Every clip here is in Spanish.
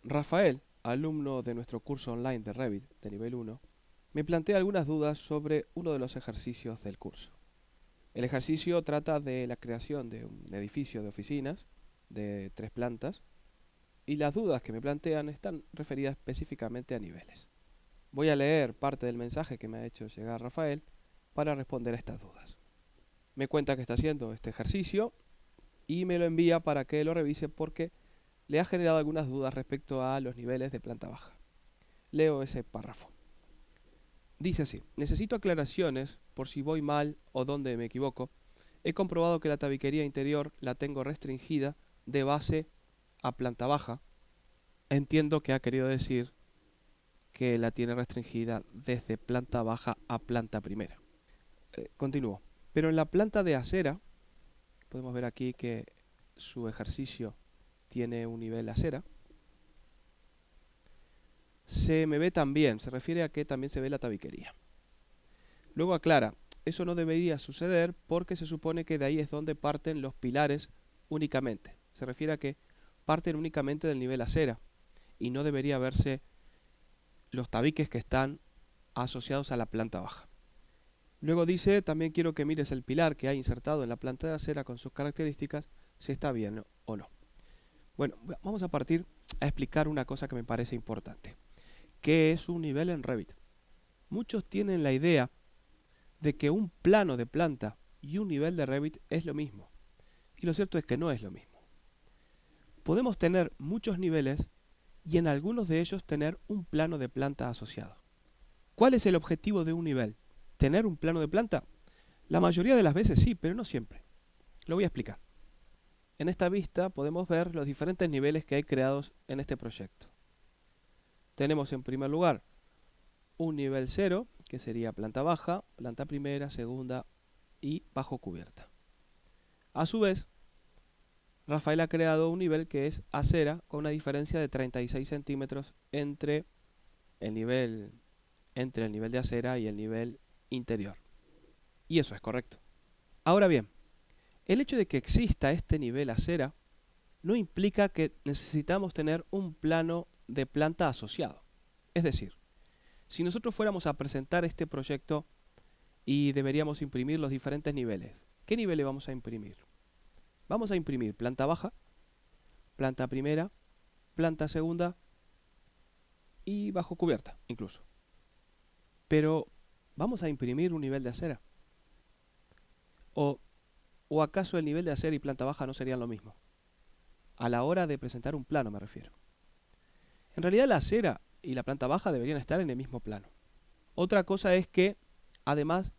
Rafael, alumno de nuestro curso online de Revit de nivel 1, me plantea algunas dudas sobre uno de los ejercicios del curso. El ejercicio trata de la creación de un edificio de oficinas de 3 plantas y las dudas que me plantean están referidas específicamente a niveles. Voy a leer parte del mensaje que me ha hecho llegar Rafael para responder a estas dudas. Me cuenta que está haciendo este ejercicio y me lo envía para que lo revise porque le ha generado algunas dudas respecto a los niveles de planta baja. Leo ese párrafo. Dice así: necesito aclaraciones por si voy mal o dónde me equivoco. He comprobado que la tabiquería interior la tengo restringida de base a planta baja. Entiendo que ha querido decir que la tiene restringida desde planta baja a planta primera. Continúo. Pero en la planta de acera, podemos ver aquí que su ejercicio tiene un nivel acera. Se me ve también, se refiere a que también se ve la tabiquería. Luego aclara, eso no debería suceder porque se supone que de ahí es donde parten los pilares únicamente. Se refiere a que parten únicamente del nivel acera y no debería verse los tabiques que están asociados a la planta baja. Luego dice, también quiero que mires el pilar que hay insertado en la planta de acera con sus características, si está bien o no. Bueno, vamos a partir a explicar una cosa que me parece importante. ¿Qué es un nivel en Revit? Muchos tienen la idea de que un plano de planta y un nivel de Revit es lo mismo. Y lo cierto es que no es lo mismo. Podemos tener muchos niveles y en algunos de ellos tener un plano de planta asociado. ¿Cuál es el objetivo de un nivel? ¿Tener un plano de planta? La mayoría de las veces sí, pero no siempre. Lo voy a explicar. En esta vista podemos ver los diferentes niveles que hay creados en este proyecto. Tenemos en primer lugar un nivel 0, que sería planta baja, planta primera, segunda y bajo cubierta. A su vez, Rafael ha creado un nivel que es acera con una diferencia de 36 centímetros entre el nivel de acera y el nivel interior. Y eso es correcto. Ahora bien, el hecho de que exista este nivel acera no implica que necesitamos tener un plano de planta asociado. Es decir, si nosotros fuéramos a presentar este proyecto y deberíamos imprimir los diferentes niveles, ¿qué nivel le vamos a imprimir? Vamos a imprimir planta baja, planta primera, planta segunda y bajo cubierta incluso. Pero, ¿vamos a imprimir un nivel de acera? ¿O acaso el nivel de acera y planta baja no serían lo mismo? A la hora de presentar un plano me refiero. En realidad la acera y la planta baja deberían estar en el mismo plano. Otra cosa es que, además,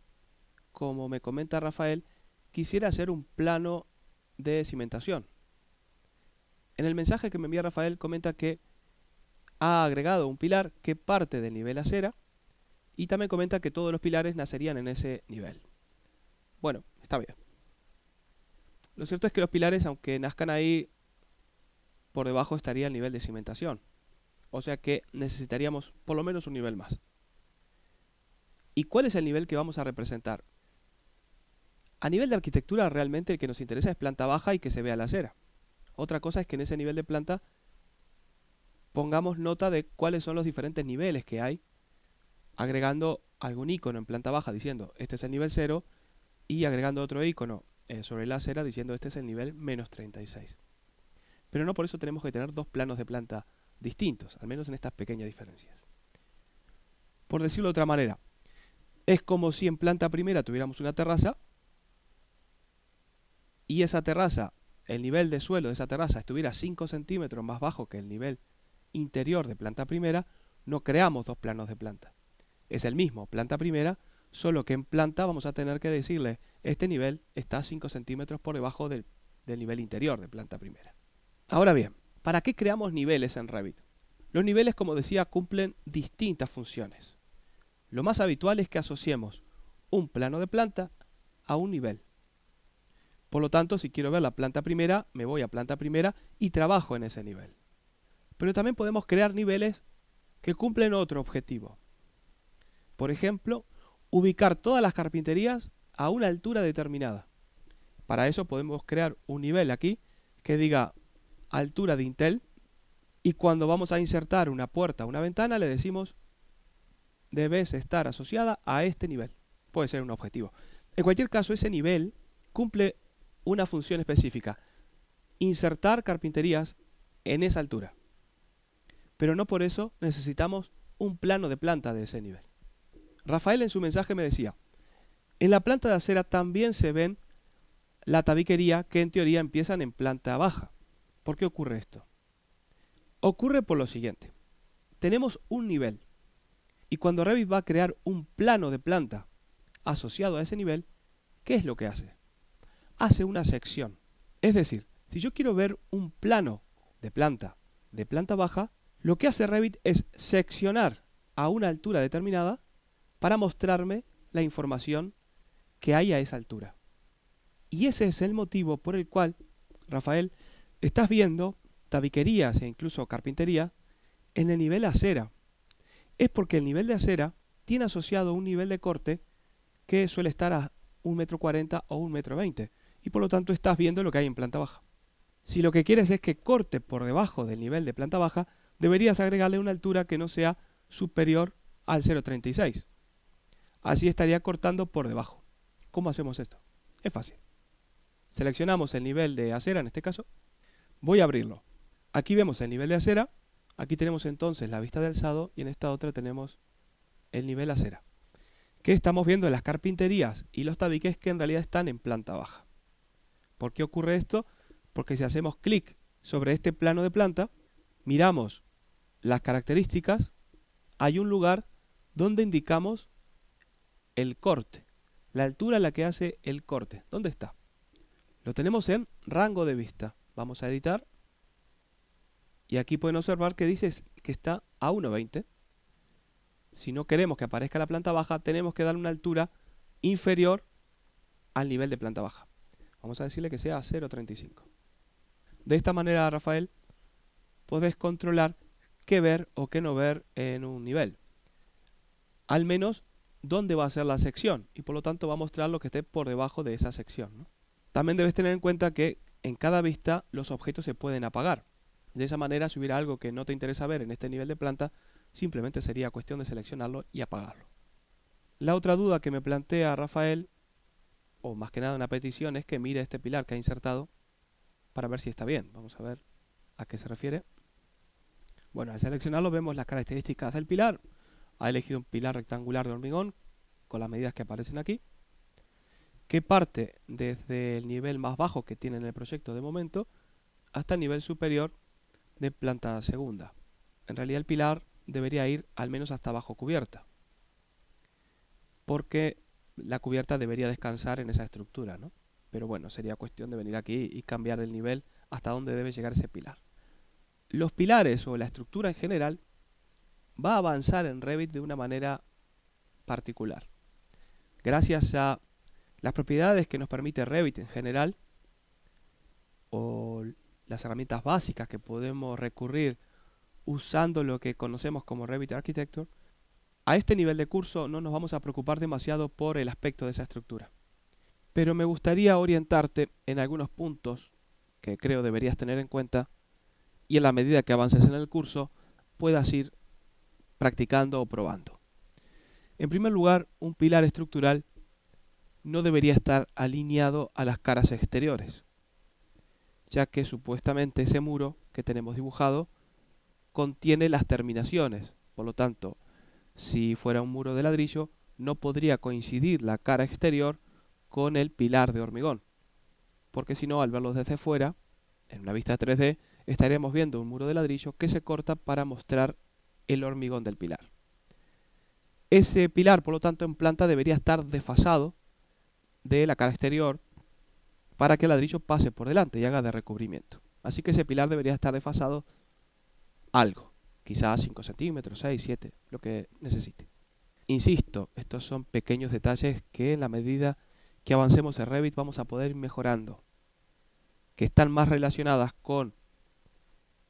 como me comenta Rafael, quisiera hacer un plano de cimentación. En el mensaje que me envía Rafael comenta que ha agregado un pilar que parte del nivel acera y también comenta que todos los pilares nacerían en ese nivel. Bueno, está bien. Lo cierto es que los pilares, aunque nazcan ahí, por debajo estaría el nivel de cimentación. O sea que necesitaríamos por lo menos un nivel más. ¿Y cuál es el nivel que vamos a representar? A nivel de arquitectura realmente el que nos interesa es planta baja y que se vea la acera. Otra cosa es que en ese nivel de planta pongamos nota de cuáles son los diferentes niveles que hay, agregando algún icono en planta baja diciendo este es el nivel 0 y agregando otro icono sobre la acera diciendo este es el nivel menos 36. Pero no por eso tenemos que tener dos planos de planta distintos, al menos en estas pequeñas diferencias. Por decirlo de otra manera, es como si en planta primera tuviéramos una terraza y esa terraza, el nivel de suelo de esa terraza estuviera 5 centímetros más bajo que el nivel interior de planta primera, no creamos dos planos de planta. Es el mismo planta primera, solo que en planta vamos a tener que decirle este nivel está 5 centímetros por debajo del nivel interior de planta primera. Ahora bien, ¿para qué creamos niveles en Revit? Los niveles, como decía, cumplen distintas funciones. Lo más habitual es que asociemos un plano de planta a un nivel. Por lo tanto, si quiero ver la planta primera, me voy a planta primera y trabajo en ese nivel. Pero también podemos crear niveles que cumplen otro objetivo. Por ejemplo, ubicar todas las carpinterías a una altura determinada. Para eso podemos crear un nivel aquí que diga altura de Intel Y cuando vamos a insertar una puerta o una ventana, le decimos debes estar asociada a este nivel. Puede ser un objetivo. En cualquier caso, ese nivel cumple una función específica. Insertar carpinterías en esa altura. Pero no por eso necesitamos un plano de planta de ese nivel. Rafael en su mensaje me decía, en la planta de acera también se ven la tabiquería que en teoría empiezan en planta baja. ¿Por qué ocurre esto? Ocurre por lo siguiente. Tenemos un nivel y cuando Revit va a crear un plano de planta asociado a ese nivel, ¿qué es lo que hace? Hace una sección. Es decir, si yo quiero ver un plano de planta baja, lo que hace Revit es seccionar a una altura determinada para mostrarme la información que hay a esa altura. Y ese es el motivo por el cual, Rafael, estás viendo tabiquerías e incluso carpintería en el nivel acera. Es porque el nivel de acera tiene asociado un nivel de corte que suele estar a 1,40 m o 1,20 m y por lo tanto estás viendo lo que hay en planta baja. Si lo que quieres es que corte por debajo del nivel de planta baja, deberías agregarle una altura que no sea superior al 0,36. Así estaría cortando por debajo. ¿Cómo hacemos esto? Es fácil. Seleccionamos el nivel de acera en este caso. Voy a abrirlo. Aquí vemos el nivel de acera. Aquí tenemos entonces la vista de alzado y en esta otra tenemos el nivel acera. ¿Qué estamos viendo en las carpinterías y los tabiques que en realidad están en planta baja? ¿Por qué ocurre esto? Porque si hacemos clic sobre este plano de planta, miramos las características, hay un lugar donde indicamos el corte, la altura en la que hace el corte. ¿Dónde está? Lo tenemos en rango de vista. Vamos a editar. Y aquí pueden observar que dice que está a 1,20. Si no queremos que aparezca la planta baja, tenemos que darle una altura inferior al nivel de planta baja. Vamos a decirle que sea 0,35. De esta manera, Rafael, podés controlar qué ver o qué no ver en un nivel. Al menos dónde va a ser la sección y por lo tanto va a mostrar lo que esté por debajo de esa sección, ¿no? También debes tener en cuenta que en cada vista los objetos se pueden apagar. De esa manera, si hubiera algo que no te interesa ver en este nivel de planta, simplemente sería cuestión de seleccionarlo y apagarlo. La otra duda que me plantea Rafael, o más que nada una petición, es que mire este pilar que ha insertado para ver si está bien. Vamos a ver a qué se refiere. Bueno, al seleccionarlo vemos las características del pilar. Ha elegido un pilar rectangular de hormigón con las medidas que aparecen aquí, que parte desde el nivel más bajo que tiene en el proyecto de momento hasta el nivel superior de planta segunda. En realidad el pilar debería ir al menos hasta bajo cubierta, porque la cubierta debería descansar en esa estructura, ¿no? Pero bueno, sería cuestión de venir aquí y cambiar el nivel hasta donde debe llegar ese pilar. Los pilares o la estructura en general va a avanzar en Revit de una manera particular. Gracias a las propiedades que nos permite Revit en general, o las herramientas básicas que podemos recurrir usando lo que conocemos como Revit Architecture, a este nivel de curso no nos vamos a preocupar demasiado por el aspecto de esa estructura. Pero me gustaría orientarte en algunos puntos que creo deberías tener en cuenta y en la medida que avances en el curso puedas ir practicando o probando. En primer lugar, un pilar estructural no debería estar alineado a las caras exteriores, ya que supuestamente ese muro que tenemos dibujado contiene las terminaciones. Por lo tanto, si fuera un muro de ladrillo, no podría coincidir la cara exterior con el pilar de hormigón, porque si no, al verlos desde fuera, en una vista 3D, estaríamos viendo un muro de ladrillo que se corta para mostrar el hormigón del pilar. Ese pilar, por lo tanto, en planta debería estar desfasado de la cara exterior para que el ladrillo pase por delante y haga de recubrimiento. Así que ese pilar debería estar desfasado algo, quizás 5 centímetros, 6, 7, lo que necesite. Insisto, estos son pequeños detalles que en la medida que avancemos en Revit vamos a poder ir mejorando, que están más relacionadas con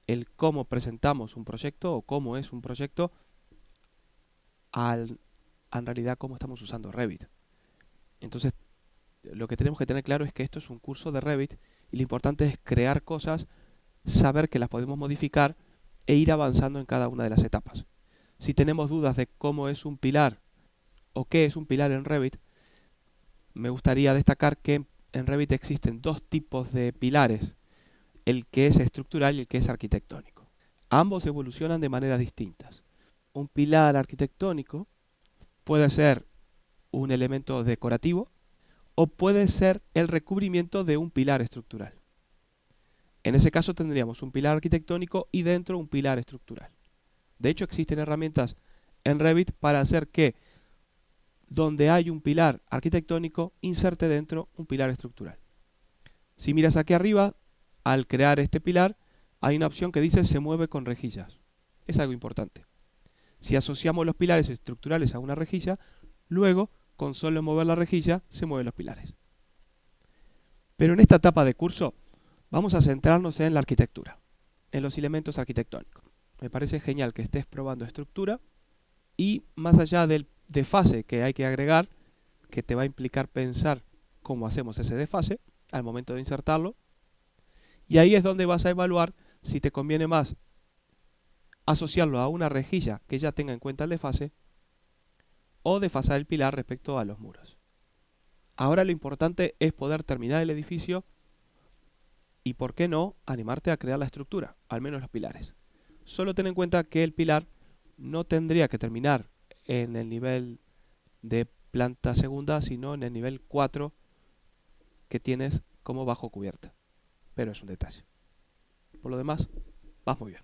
el cómo presentamos un proyecto o cómo es un proyecto en realidad cómo estamos usando Revit. Entonces, lo que tenemos que tener claro es que esto es un curso de Revit y lo importante es crear cosas, saber que las podemos modificar e ir avanzando en cada una de las etapas. Si tenemos dudas de cómo es un pilar o qué es un pilar en Revit, me gustaría destacar que en Revit existen dos tipos de pilares, el que es estructural y el que es arquitectónico. Ambos evolucionan de maneras distintas. Un pilar arquitectónico puede ser un elemento decorativo o puede ser el recubrimiento de un pilar estructural. En ese caso tendríamos un pilar arquitectónico y dentro un pilar estructural. De hecho, existen herramientas en Revit para hacer que donde hay un pilar arquitectónico inserte dentro un pilar estructural. Si miras aquí arriba, al crear este pilar, hay una opción que dice se mueve con rejillas. Es algo importante. Si asociamos los pilares estructurales a una rejilla, luego, con solo mover la rejilla, se mueven los pilares. Pero en esta etapa de curso, vamos a centrarnos en la arquitectura, en los elementos arquitectónicos. Me parece genial que estés probando estructura y más allá del desfase que hay que agregar, que te va a implicar pensar cómo hacemos ese desfase al momento de insertarlo, y ahí es donde vas a evaluar si te conviene más asociarlo a una rejilla que ya tenga en cuenta el desfase o desfasar el pilar respecto a los muros. Ahora lo importante es poder terminar el edificio y, por qué no, animarte a crear la estructura, al menos los pilares. Solo ten en cuenta que el pilar no tendría que terminar en el nivel de planta segunda, sino en el nivel 4 que tienes como bajo cubierta. Pero es un detalle. Por lo demás, vas muy bien.